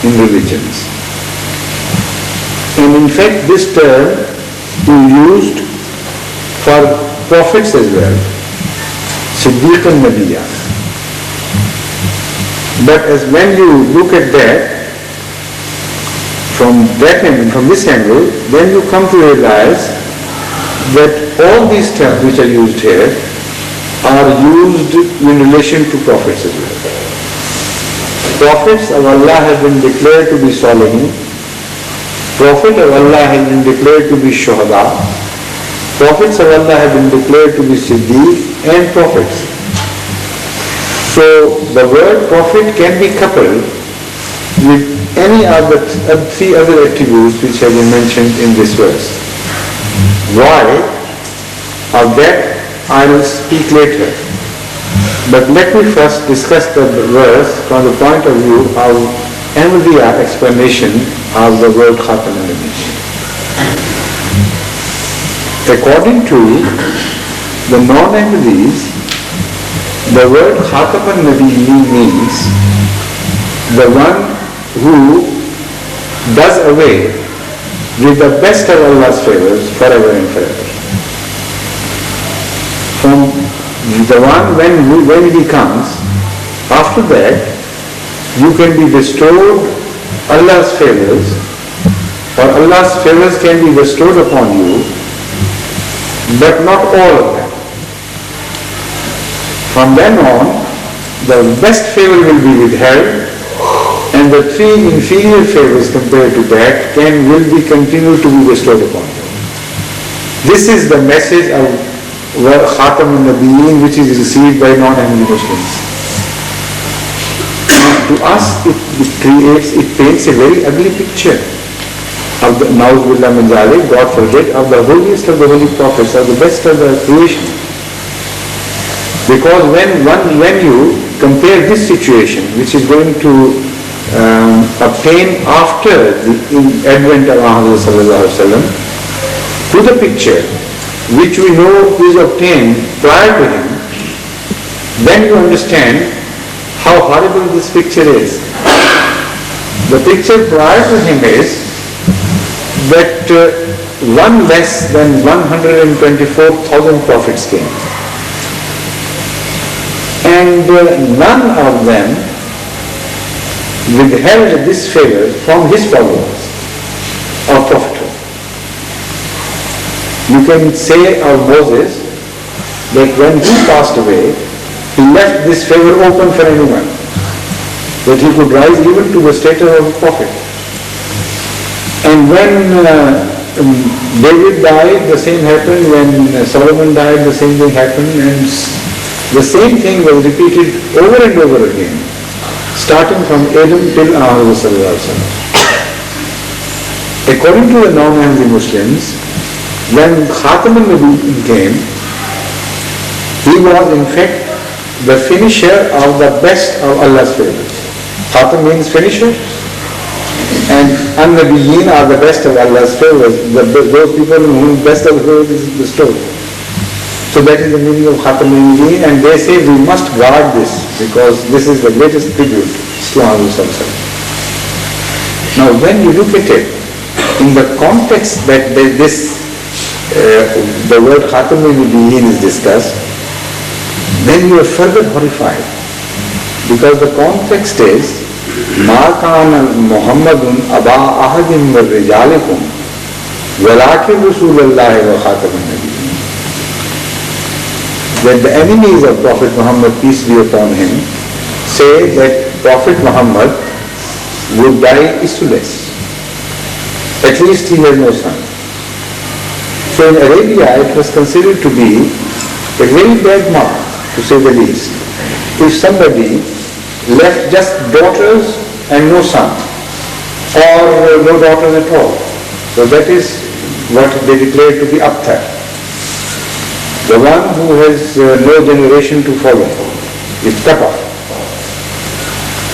in religions. And in fact this term is used for prophets as well, Siddiq and Nabiyya. But as when you look at that, from this angle, then you come to realize that all these terms which are used here are used in relation to prophets as well. Prophets of Allah have been declared to be Salihin. Prophet of Allah has been declared to be Shuhada. Prophets of Allah have been declared to be Siddiq and prophets. So the word prophet can be coupled with any of the three other attributes which have been mentioned in this verse. Why? Of that I will speak later. But let me first discuss the verse from the point of view of Ahmadiyya explanation of the word Khatam al-Nabiyyin. According to the non-Ahmadis, the word Khatam al-Nabiyyin means the one who does away with the best of Allah's favors forever and forever. From the one when he comes, after that you can be bestowed Allah's favors, or Allah's favors can be bestowed upon you, but not all of them. From then on, the best favor will be withheld, and the three inferior favors compared to that will be continued to be bestowed upon you. This is the message of Khatam al-Nabiyyin which is received by non-Ahmadi Muslims. To us it paints a very ugly picture of the Na'udzubillah min zalik, God forbid, of the holiest of the holy prophets, of the best of the creation. Because when you compare this situation, which is going to obtain after the advent of Ahmad sallallahu alaihi wasallam, to the picture which we know is obtained prior to him, then you understand how horrible this picture is. The picture prior to him is that one less than 124,000 prophets came. And none of them withheld this favor from his followers of prophethood. You can say of Moses that when he passed away, he left this favor open for anyone, that he could rise even to the status of a prophet. And when David died, the same happened. When Solomon died, the same thing happened. And the same thing was repeated over and over again, starting from Adam till Ahmad sallallahu alaihi wasallam. According to the non-Ahmadi Muslims, when Khatam al-Nabiyyin came, he was in fact the finisher of the best of Allah's favors. Khatam means finisher, and al-Nabiyyin are the best of Allah's favors, those people whom best of favors is bestowed. So that is the meaning of Khatam al-Nabiyyin, and they say we must guard this because this is the greatest tribute to Ahmad sallallahu alaihi wasallam. Now when you look at it in the context that the word Khatam al-Nabiyyin is discussed, then you are further horrified, because the context is مَا كَانَ مُحَمَّدٌ أَبَا أَحَدٍ مِّن رِجَالِكُمْ وَلَكِنْ رَسُولَ اللَّهِ وَخَاتَمَ النَّبِيِّينَ. That the enemies of Prophet Muhammad, peace be upon him, say that Prophet Muhammad would die issueless. At least he has no son. So in Arabia it was considered to be a very bad mark, to say the least, if somebody left just daughters and no son, or no daughters at all. So that is what they declare to be Abtar, the one who has no generation to follow, is cut off.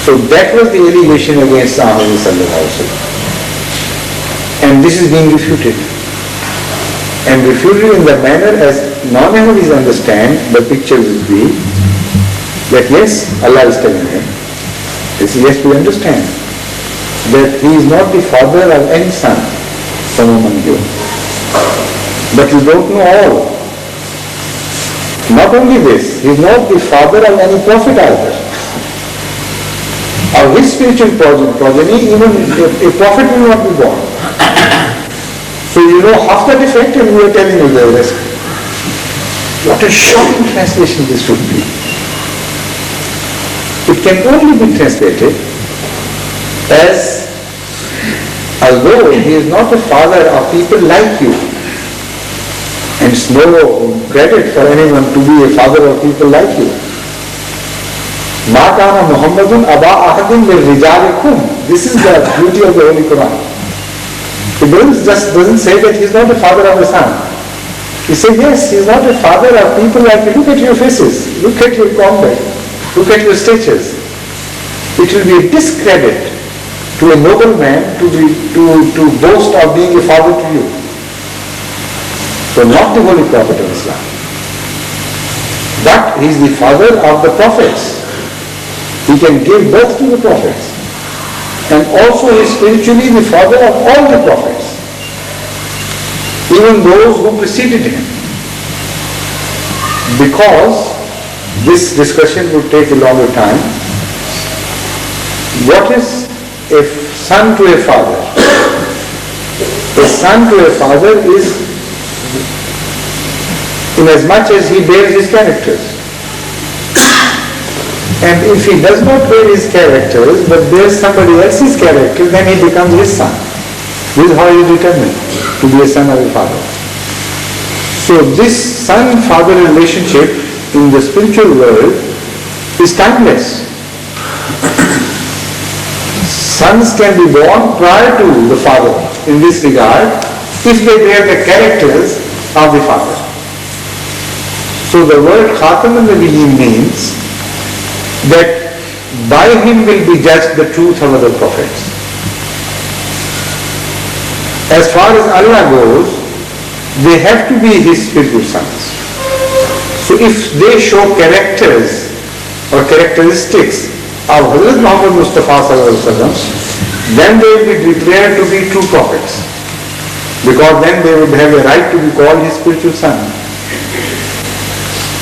So that was the allegation against Ahmad sallallahu alaihi wasallam, and this is being refuted. And refuted in the manner as non-Ahmadis understand the picture will be that yes, Allah is telling him. Yes, we understand. that he is not the father of any son from among you. But you don't know all. Not only this, he is not the father of any prophet either. Of his spiritual progeny, even a prophet will not be born. So you know half the defect and we are telling you the rest. What a shocking translation this would be. It can only be translated as although he is not a father of people like you. And it's no credit for anyone to be a father of people like you. Ma kana Muhammadun aba ahadin min rijalikum. This is the beauty of the Holy Quran. It doesn't say that he is not a father of a son. He says, yes, he is not a father of people like you. Look at your faces, look at your conduct, look at your statures. It will be a discredit to a noble man to boast of being a father to you. So not the Holy Prophet of Islam. But he is the father of the prophets. He can give birth to the prophets. And also he is spiritually the father of all the prophets. Even those who preceded him. Because this discussion would take a longer time. What is a son to a father? A son to a father is inasmuch as he bears his characters. And if he does not bear his characters, but bears somebody else's character, then he becomes his son. This is how he is determined to be a son of a father. So this son-father relationship in the spiritual world is timeless. Sons can be born prior to the father in this regard if they bear the characters of the father. So the word Khatam al-Nabiyyin means that by him will be judged the truth of other prophets. As far as Allah goes, they have to be his spiritual sons. So if they show characters or characteristics of Hadhrat Muhammad Mustafa sallallahu alaihi wasallam, then they will be declared to be true prophets, because then they would have a right to be called his spiritual son.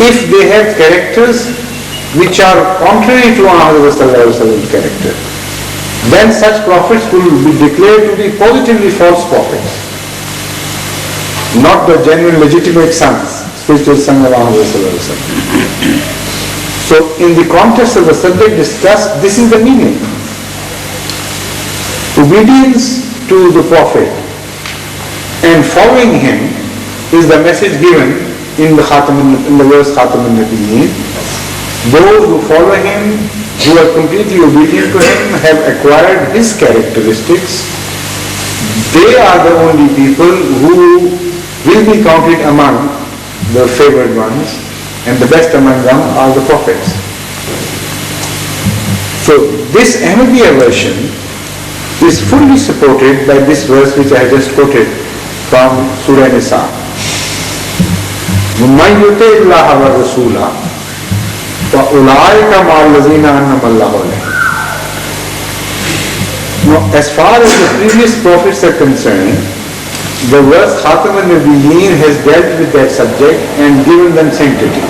If they have characters which are contrary to Ahmad's character, then such prophets will be declared to be positively false prophets, not the genuine legitimate sons, spiritual son of Ahmad. So in the context of the subject discussed, this is the meaning. Obedience to the Prophet and following him is the message given in the verse Khatam al-Nabiyyin. Those who follow him, who are completely obedient to him, have acquired his characteristics. They are the only people who will be counted among the favored ones, and the best among them are the prophets. So this Ahmadiyya version is fully supported by this verse which I just quoted from Surah Nisa. مَنْ يُطِعِ اللَّهَ وَالرَّسُولَ وَأُولَٰئِكَ مَعَ الَّذِينَ أَنْعَمَ اللَّهُ عَلَيْهِمْ. Now, as far as the previous prophets are concerned, the verse Khatam al-Nabiyyin has dealt with that subject and given them sanctity.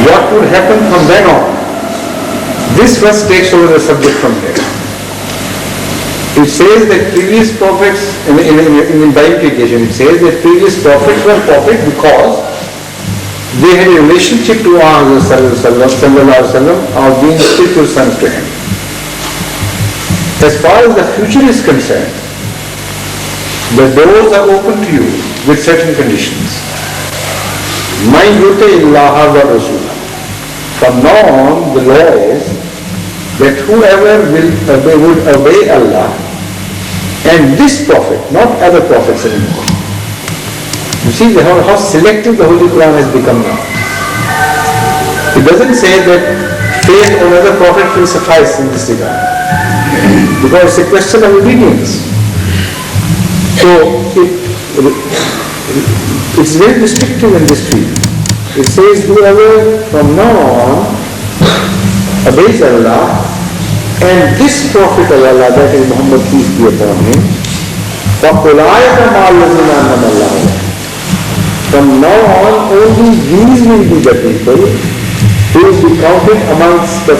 What would happen from then on? This verse takes over the subject from there. It says that previous prophets, by implication, it says that previous prophets were prophets because they had a relationship to Ahmad of being spiritual sons to him. As far as the future is concerned, the doors are open to you with certain conditions. مَنْ يُطِعِ اللَّهَ وَالرَّسُولَ. From now on, the law is that whoever would obey Allah and this prophet, not other prophets anymore. You see how selective the Holy Quran has become now. It doesn't say that faith on other prophet will suffice in this regard, because it's a question of obedience. So it's very restrictive in this field. It says whoever from now on obeys Allah And this Prophet of Allah, that is Muhammad, peace be upon him, فَأُولَٰئِكَ مَعَ الَّذِينَ أَنْعَمَ اللَّهُ عَلَيْهِمْ. From now on, only these will be the people who will be counted amongst the